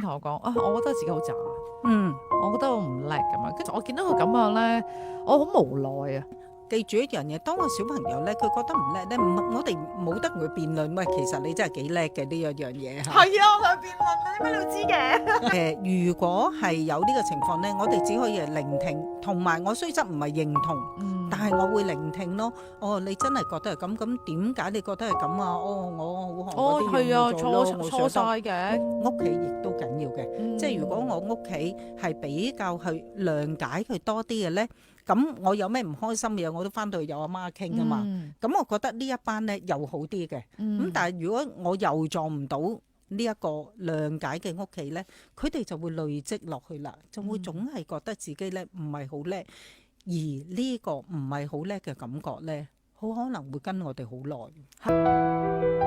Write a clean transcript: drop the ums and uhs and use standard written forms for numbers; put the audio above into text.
同我講啊，我覺得自己好渣，嗯，我覺得我唔叻咁樣。跟住我見到佢咁樣咧，我好無奈啊。記住一樣嘢，當個小朋友咧，佢覺得唔叻咧，我哋冇得同佢辯論。喂，其實你真係幾叻嘅呢一樣嘢嚇。係啊，我同佢辯論，你點解你會知嘅？如果係有呢個情況咧，我哋只可以係聆聽，同埋我雖則唔係認同，但係我會聆聽咯。哦，你真係覺得係咁，咁點解你覺得係咁啊？哦，我好學嗰啲係啊，嘢冇做咯，我錯晒想嘅。屋企亦都緊要嘅，即係如果我屋企係比較去諒解佢多啲嘅咧，咁我有咩唔開心嘅嘢，我都翻到去有阿媽傾噶嘛。咁我覺得呢一班咧又好啲嘅。咁但係如果我又撞唔到呢一個諒解嘅屋企咧，佢哋就會累積落去啦，就會總係覺得自己咧唔係好叻，而呢個唔係好叻嘅感覺咧，好可能會跟我哋好耐。